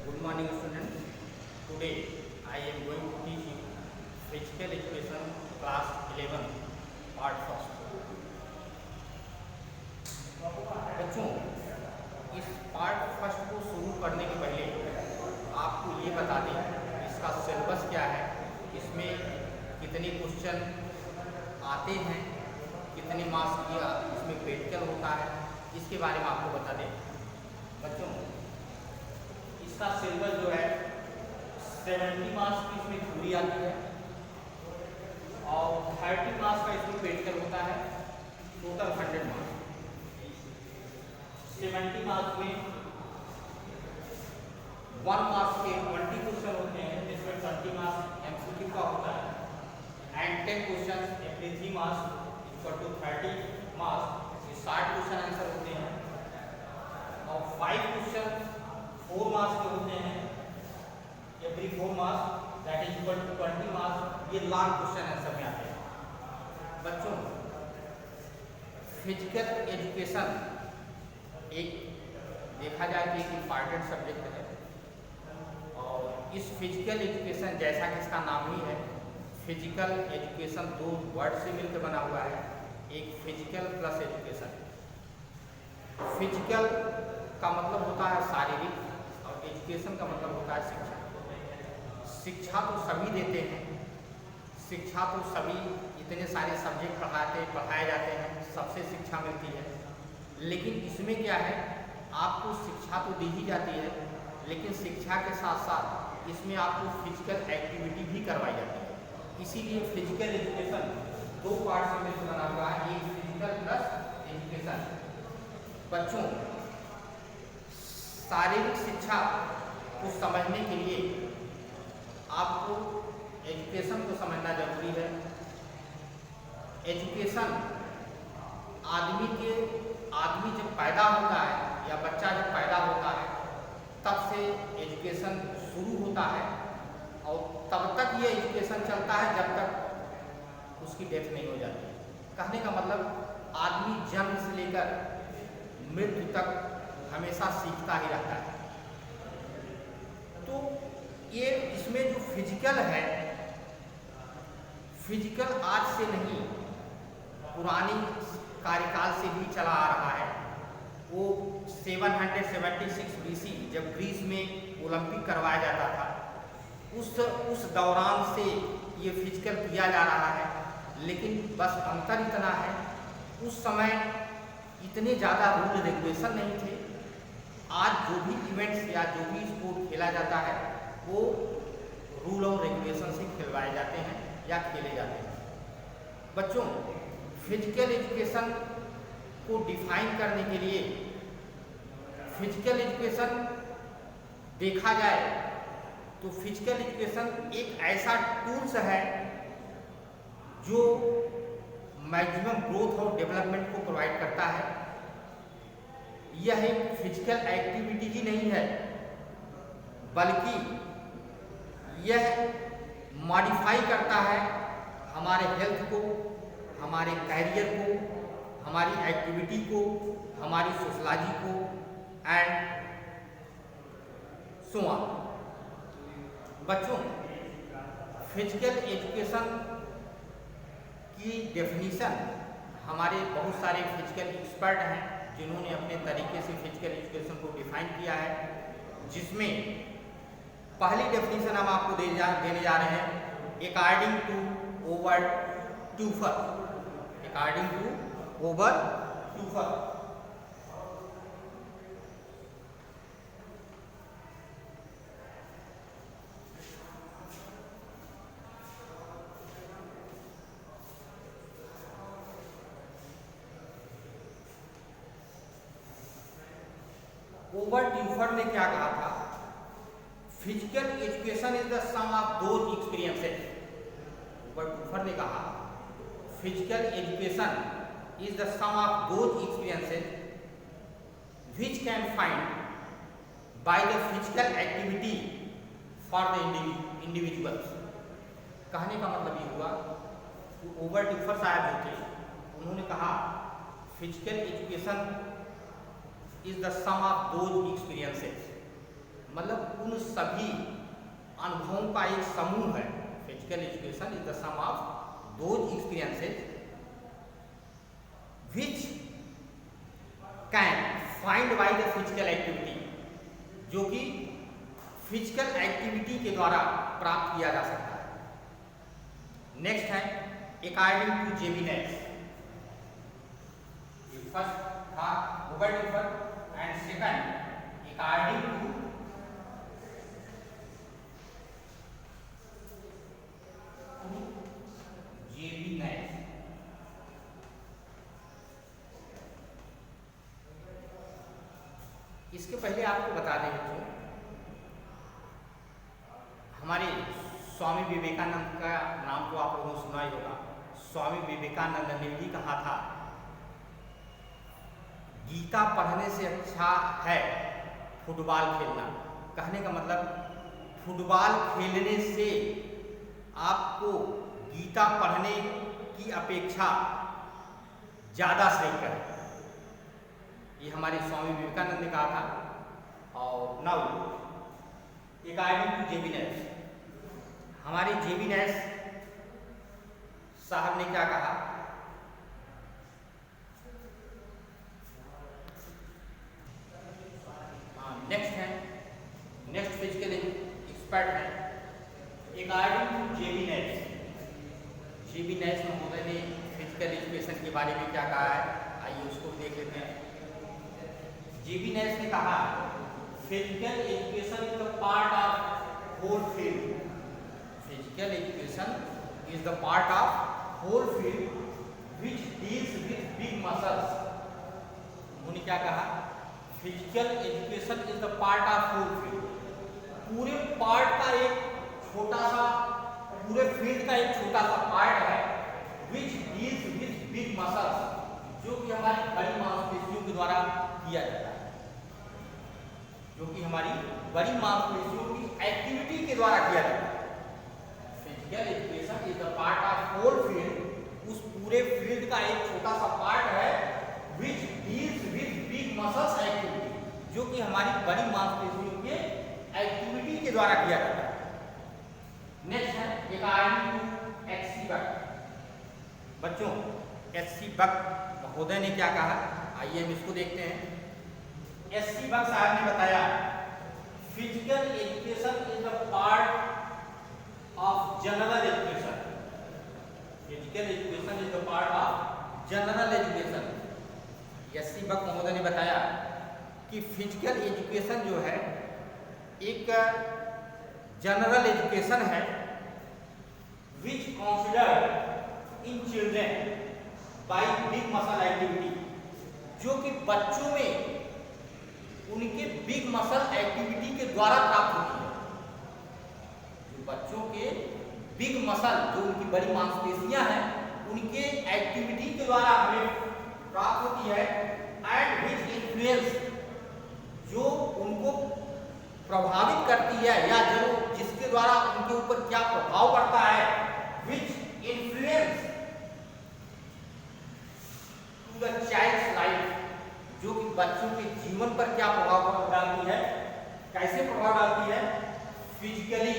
Good morning, students. Today I am going to teach you physical education class 11 part first. बच्चों, इस part first को शुरू करने के पहले आपको ये बता दें इसका सिलेबस क्या है, इसमें कितने क्वेश्चन आते हैं, कितने मार्क्स की इसमें प्रैक्टिकल होता है, इसके बारे में आपको बता दें। बच्चों, इसका सिलेबस जो है 70 मार्क्स की इसमें थ्योरी आती है और 30 मार्क्स का इसमें प्रैक्टिकल होता है। Total 100 marks. 70 मार्क्स में 1 मार्क्स के 20 क्वेश्चन होते हैं, जिसमें 20 मार्क्स एमसीक्यू का होता है and 10 question every 3 marks equal to 30 marks. ये 60 क्वेश्चन आंसर होते हैं और 5 क्वेश्चन 4 मार्क्स के होते हैं every 4 marks, that is equal to 20 marks. ये लॉन्ग क्वेश्चन आंसर में आते हैं। बच्चों, फिजिकल एजुकेशन एक देखा जाए कि एक इम्पॉर्टेंट सब्जेक्ट है और इस फिजिकल एजुकेशन, जैसा कि इसका नाम ही है, फिजिकल एजुकेशन दो वर्ड से मिलकर बना हुआ है, एक फिजिकल प्लस एजुकेशन। फिजिकल का मतलब होता है शारीरिक और एजुकेशन का मतलब होता है शिक्षा। शिक्षा तो सभी देते हैं, शिक्षा तो सभी इतने सारे सब्जेक्ट पढ़ाए जाते हैं, सबसे शिक्षा मिलती है। लेकिन इसमें क्या है, आपको शिक्षा तो दी ही जाती है, लेकिन शिक्षा के साथ साथ इसमें आपको फिजिकल एक्टिविटी भी करवाई जाती है। इसीलिए फिजिकल एजुकेशन दो पार्ट से मिलकर बना हुआ है, एक फिजिकल प्लस एजुकेशन। बच्चों, शारीरिक शिक्षा को समझने के लिए आपको एजुकेशन को समझना जरूरी है। एजुकेशन आदमी जब पैदा होता है या बच्चा जब पैदा होता है तब से एजुकेशन शुरू होता है और तब तक ये एजुकेशन चलता है जब तक उसकी डेथ नहीं हो जाती। कहने का मतलब आदमी जन्म से लेकर मृत्यु तक हमेशा सीखता ही रहता है। तो ये इसमें जो फिजिकल है, फिजिकल आज से नहीं, पुरानी कार्यकाल से भी चला आ रहा है। वो 776 BC जब ग्रीस में ओलंपिक करवाया जाता था, उस दौरान से ये फिजिकल किया जा रहा है। लेकिन बस अंतर इतना है, उस समय इतने ज़्यादा रूल रेगुलेशन नहीं थे। आज जो भी इवेंट्स या जो भी स्पोर्ट खेला जाता है वो रूल और रेगुलेशन से खिलवाए जाते हैं या खेले जाते हैं। बच्चों, फिजिकल एजुकेशन को डिफाइन करने के लिए, फिजिकल एजुकेशन देखा जाए तो फिजिकल एजुकेशन एक ऐसा टूल्स है जो मैक्सिमम ग्रोथ और डेवलपमेंट को प्रोवाइड करता है। यह एक फिजिकल एक्टिविटी ही नहीं है, बल्कि यह मॉडिफाई करता है हमारे हेल्थ को, हमारे कैरियर को, हमारी एक्टिविटी को, हमारी सोशलॉजी को एंड सो ऑन। बच्चों, फिजिकल एजुकेशन की डेफिनीशन हमारे बहुत सारे फिजिकल एक्सपर्ट हैं जिन्होंने अपने तरीके से फिजिकल एजुकेशन को डिफाइन किया है, जिसमें पहली डेफिनीशन हम आपको देने जा रहे हैं according to Oberteuffer. According to Oberteuffer. Oberteuffer ने क्या कहा था? Physical education is the sum of those experiences. Oberteuffer ने कहा physical education is the sum of those experiences which can find by the physical activity for the individuals। कहने का मतलब ये हुआ कि ओवर ट्यूफर साहब जो थे, उन्होंने कहा physical education is the sum of those experiences, मतलब उन सभी अनुभवों का एक समूह है। Physical education is the sum of those experiences which can find by the physical activity, जो कि फिजिकल एक्टिविटी के द्वारा प्राप्त किया जा सकता है। नेक्स्ट है according to J B Nash. First था गूगल डिफर and second according to J B Nash. इसके पहले आपको बता दें बच्चों, हमारे स्वामी विवेकानंद का नाम तो आप लोगों ने सुना ही होगा। स्वामी विवेकानंद ने भी कहा था, गीता पढ़ने से अच्छा है फुटबॉल खेलना। कहने का मतलब फुटबॉल खेलने से आपको गीता पढ़ने की अपेक्षा ज़्यादा सही है। ये हमारे स्वामी विवेकानंद ने कहा था। और नाउ अकॉर्डिंग टू जेबी नेस, हमारे जेबी नेस साहब ने क्या कहा, नेक्स्ट है, नेक्स्ट फिजिकल एक्सपर्ट है अकॉर्डिंग टू जेबी नेस। जेबी नेस महोदय ने फिजिकल एजुकेशन के बारे में क्या कहा है, आइए उसको देख लेते हैं। जेबी नेस ने कहा, physical education is the part of whole field. Physical education is the part of whole field which deals with big muscles. उन्होंने क्या कहा, physical education is the part of whole field. पूरे पार्ट का एक छोटा सा, पूरे फील्ड का एक छोटा सा पार्ट है which deals with big muscles, जो कि हमारी बड़ी मांसपेशियों के द्वारा किया जाता है, जो कि हमारी बड़ी मांसपेशियों की एक्टिविटी के द्वारा किया जाता है। Physical education is the part of whole field, उस पूरे फील्ड का एक छोटा सा पार्ट है which deals with big muscles activity, जो कि हमारी बड़ी मांसपेशियों के एक्टिविटी के द्वारा किया जाता है। नेक्स्ट है अकॉर्डिंग टू एच.सी. बक। बच्चों एच.सी. बक महोदय ने क्या कहा, आइए हम इसको देखते हैं। एच.सी. बक साहब ने बताया, physical education is the part of general education. Physical education is the part of general education. H C. Buck महोदय ने बताया कि फिजिकल एजुकेशन जो है एक जनरल एजुकेशन है which considered in children by big muscle activity, जो कि बच्चों में उनके बिग मसल एक्टिविटी के द्वारा प्राप्त होती है। जो बच्चों के बिग मसल, जो उनकी बड़ी मांसपेशियां हैं, उनके एक्टिविटी के द्वारा हमें प्राप्त होती है। एंड विच इन्फ्लुएंस, जो उनको प्रभावित करती है या जो जिसके द्वारा उनके ऊपर क्या प्रभाव पड़ता है, which influence to the child's life, जो कि बच्चों के जीवन पर क्या प्रभाव डालती है, कैसे प्रभाव डालती है, फिजिकली,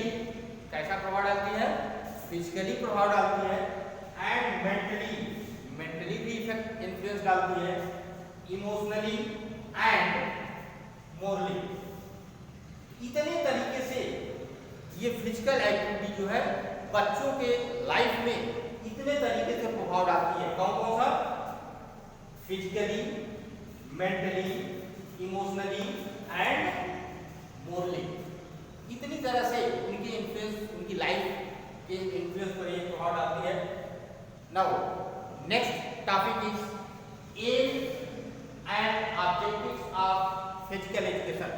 कैसा प्रभाव डालती है, फिजिकली प्रभाव डालती है। एंड मेंटली भी इफेक्ट इन्फ्लुएंस डालती है, इमोशनली एंड मोरली। इतने तरीके से ये फिजिकल एक्टिविटी जो है बच्चों के लाइफ में इतने तरीके से प्रभाव डालती है। कौन कौन सा, physically, mentally, emotionally and morally. इतनी तरह से उनकी इन्फ्लुएंस, उनकी लाइफ के इन्फ्लुएंस पर ये प्रभाव डालती है। Now next topic is aim and objectives of physical education.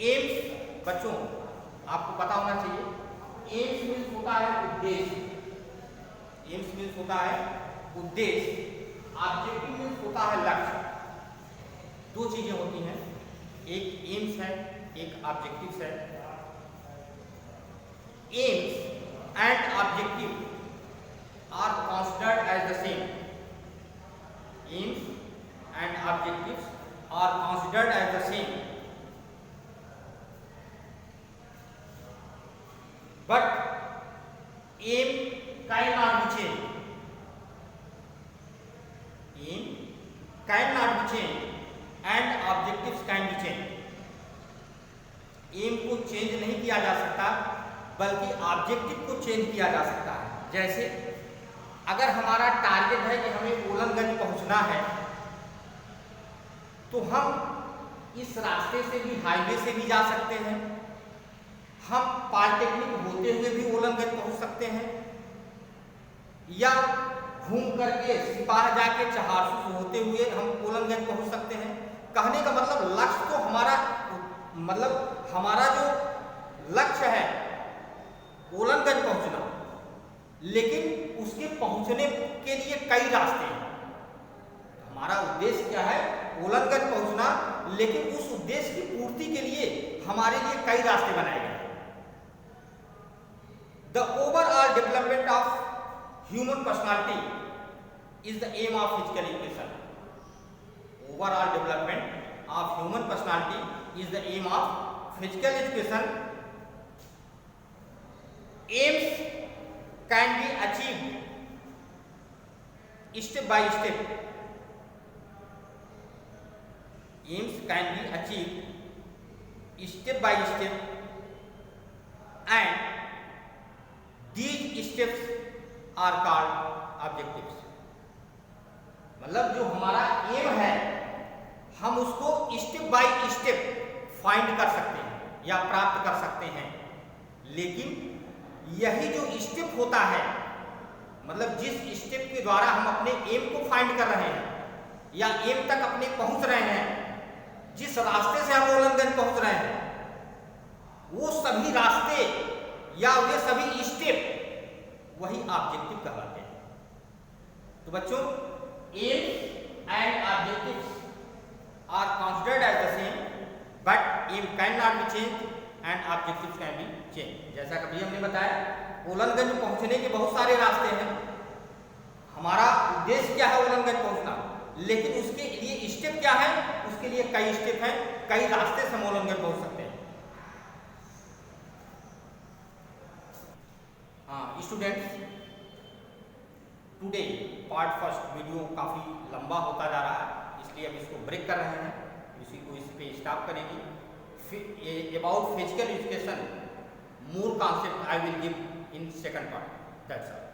Aims बच्चों आपको पता होना चाहिए, एम्स मीन्स होता है उद्देश्य, एम्स मीन्स होता है उद्देश्य, ऑब्जेक्टिव मीन्स होता है लक्ष्य। दो चीजें होती हैं, एक एम्स है, एक ऑब्जेक्टिव है। Aims and objective are considered as the same. Aims and objectives are considered as the same. but aim cannot be changed. Aim cannot be changed and objectives can be changed. Aim को change नहीं किया जा सकता, बल्कि objective को change किया जा सकता है। जैसे अगर हमारा टारगेट है कि हमें ओलनगंज पहुंचना है, तो हम इस रास्ते से भी, हाईवे से भी जा सकते हैं, हम पॉलिटेक्निक होते हुए भी ओलनगंज पहुंच सकते हैं, या घूम करके सिपाह जाके चहारसू होते हुए हम ओलनगंज पहुंच सकते हैं। कहने का मतलब लक्ष्य तो हमारा जो लक्ष्य है ओलनगंज पहुंचना, लेकिन उसके पहुंचने के लिए कई रास्ते हैं। हमारा उद्देश्य क्या है? ओलनगंज पहुंचना, लेकिन उस उद्देश्य की पूर्ति के लिए हमारे लिए कई रास्ते बनाए गए हैं। The overall development of human personality is the aim of physical education. Overall development of human personality is the aim of physical education. Aims can be achieved step by step. Aims can be achieved step by step, and these steps are called objectives. मतलब जो हमारा M है, हम उसको step by step find कर सकते हैं या प्राप्त कर सकते हैं, लेकिन यही जो स्टेप होता है, मतलब जिस स्टेप के द्वारा हम अपने एम को फाइंड कर रहे हैं या एम तक अपने पहुंच रहे हैं, जिस रास्ते से हम ओलनगंज पहुंच रहे हैं, वो सभी रास्ते या वे सभी स्टेप वही ऑब्जेक्टिव कहलाते हैं। तो बच्चों, aim and objectives are considered as the same, but aim can not be change and objectives can be change. जैसा कभी हमने बताया, ओलनगंज पहुंचने के बहुत सारे रास्ते हैं। हमारा उद्देश्य क्या है? ओलनगंज पहुंचना, लेकिन उसके लिए स्टेप क्या है? उसके लिए कई स्टेप हैं, कई रास्ते से हम ओलनगंज पहुंच सकते हैं। हाँ students, today part first video काफ़ी लंबा होता जा रहा है, इसलिए अब इसको ब्रेक कर रहे हैं, इसी को इस पे स्टॉप करेंगे। About physical education, more concept I will give in second part. That's all.